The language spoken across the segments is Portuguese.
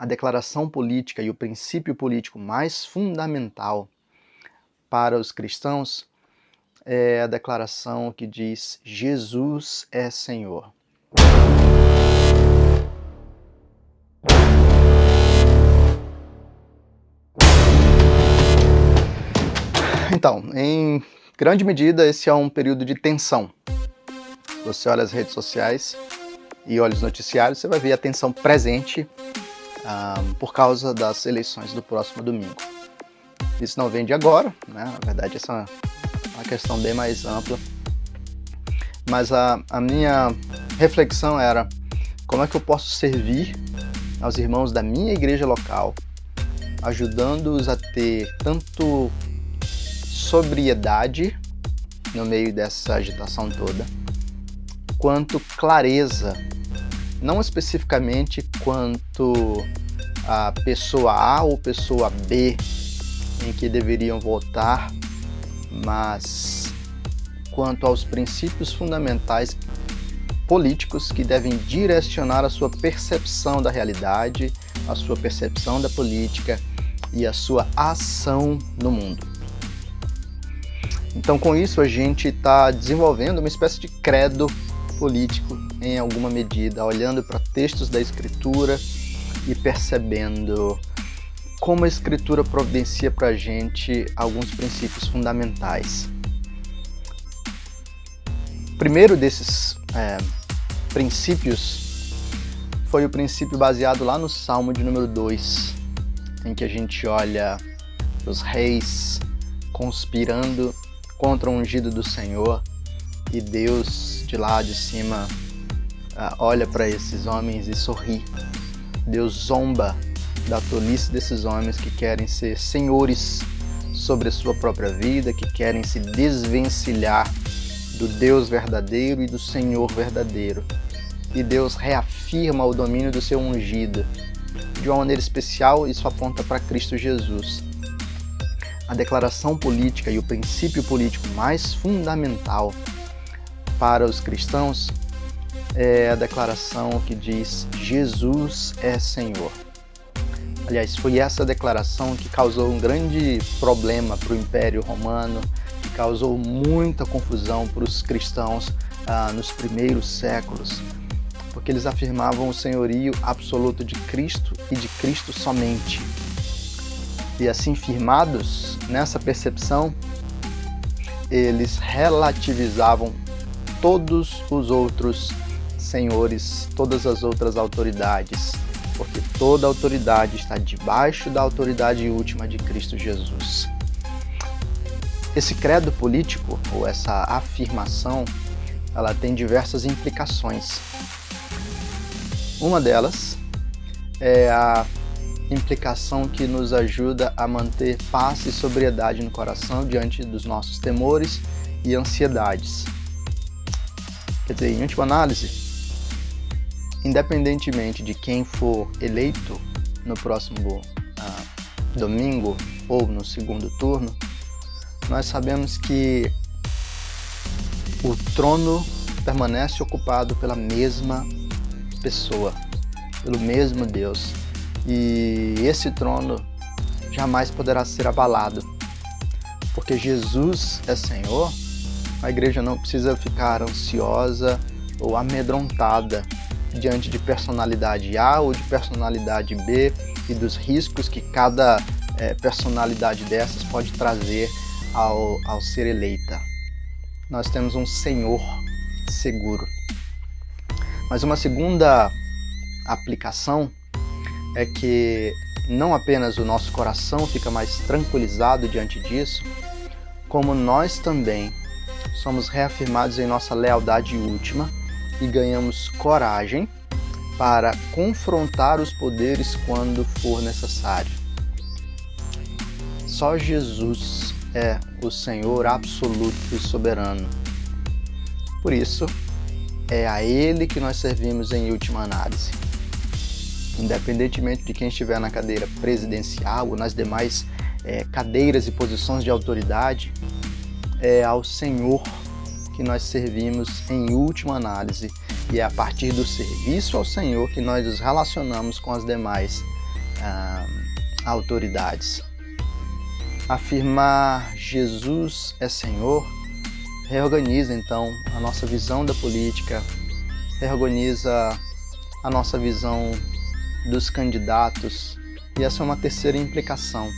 a declaração política e o princípio político mais fundamental para os cristãos é a declaração que diz: Jesus é Senhor. Então, em grande medida, esse é um período de tensão. Se você olha as redes sociais e olha os noticiários, você vai ver a tensão presente por causa das eleições do próximo domingo. Isso não vem de agora, né? Na verdade, essa é uma questão bem mais ampla. Mas a minha reflexão era: como é que eu posso servir aos irmãos da minha igreja local, ajudando-os a ter tanto sobriedade no meio dessa agitação toda, quanto clareza, não especificamente quanto a pessoa A ou pessoa B em que deveriam votar, mas quanto aos princípios fundamentais políticos que devem direcionar a sua percepção da realidade, a sua percepção da política e a sua ação no mundo. Então, com isso, a gente está desenvolvendo uma espécie de credo político, em alguma medida, olhando para textos da Escritura e percebendo como a Escritura providencia para a gente alguns princípios fundamentais. O primeiro desses princípios foi o princípio baseado lá no Salmo de número 2, em que a gente olha os reis conspirando contra o ungido do Senhor, e Deus de lá de cima olha para esses homens e sorri. Deus zomba da tolice desses homens que querem ser senhores sobre a sua própria vida, que querem se desvencilhar do Deus verdadeiro e do Senhor verdadeiro. E Deus reafirma o domínio do seu ungido. De uma maneira especial, isso aponta para Cristo Jesus. A declaração política e o princípio político mais fundamental para os cristãos é a declaração que diz: Jesus é Senhor. Aliás, foi essa declaração que causou um grande problema para o Império Romano, que causou muita confusão para os cristãos nos primeiros séculos, porque eles afirmavam o senhorio absoluto de Cristo e de Cristo somente. E assim, firmados nessa percepção, eles relativizavam todos os outros senhores, todas as outras autoridades, porque toda autoridade está debaixo da autoridade última de Cristo Jesus. Esse credo político, ou essa afirmação, ela tem diversas implicações. Uma delas é a implicação que nos ajuda a manter paz e sobriedade no coração diante dos nossos temores e ansiedades. Quer dizer, em última análise, independentemente de quem for eleito no próximo domingo ou no segundo turno, nós sabemos que o trono permanece ocupado pela mesma pessoa, pelo mesmo Deus. E esse trono jamais poderá ser abalado. Porque Jesus é Senhor, a igreja não precisa ficar ansiosa ou amedrontada diante de personalidade A ou de personalidade B e dos riscos que cada personalidade dessas pode trazer ao ser eleita. Nós temos um Senhor seguro. Mas uma segunda aplicação é que não apenas o nosso coração fica mais tranquilizado diante disso, como nós também somos reafirmados em nossa lealdade última e ganhamos coragem para confrontar os poderes quando for necessário. Só Jesus é o Senhor absoluto e soberano. Por isso, é a Ele que nós servimos em última análise. Independentemente de quem estiver na cadeira presidencial ou nas demais cadeiras e posições de autoridade, é ao Senhor que nós servimos em última análise, e é a partir do serviço ao Senhor que nós nos relacionamos com as demais autoridades. Afirmar Jesus é Senhor reorganiza então a nossa visão da política, reorganiza a nossa visão dos candidatos, e essa é uma terceira implicação.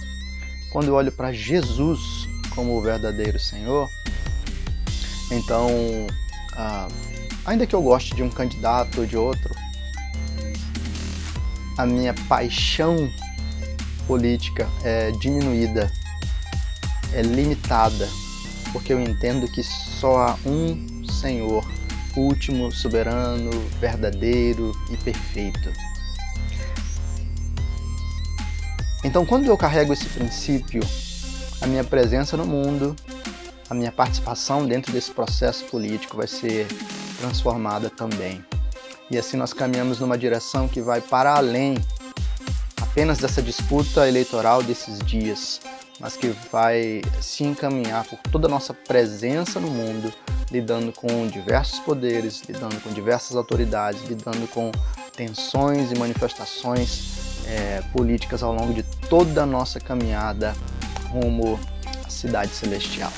Quando eu olho para Jesus como o verdadeiro Senhor, então, ainda que eu goste de um candidato ou de outro, a minha paixão política é diminuída, é limitada, porque eu entendo que só há um Senhor, último, soberano, verdadeiro e perfeito. Então, quando eu carrego esse princípio, a minha presença no mundo, a minha participação dentro desse processo político vai ser transformada também. E assim nós caminhamos numa direção que vai para além apenas dessa disputa eleitoral desses dias, mas que vai se encaminhar por toda a nossa presença no mundo, lidando com diversos poderes, lidando com diversas autoridades, lidando com tensões e manifestações políticas ao longo de toda a nossa caminhada rumo à cidade celestial.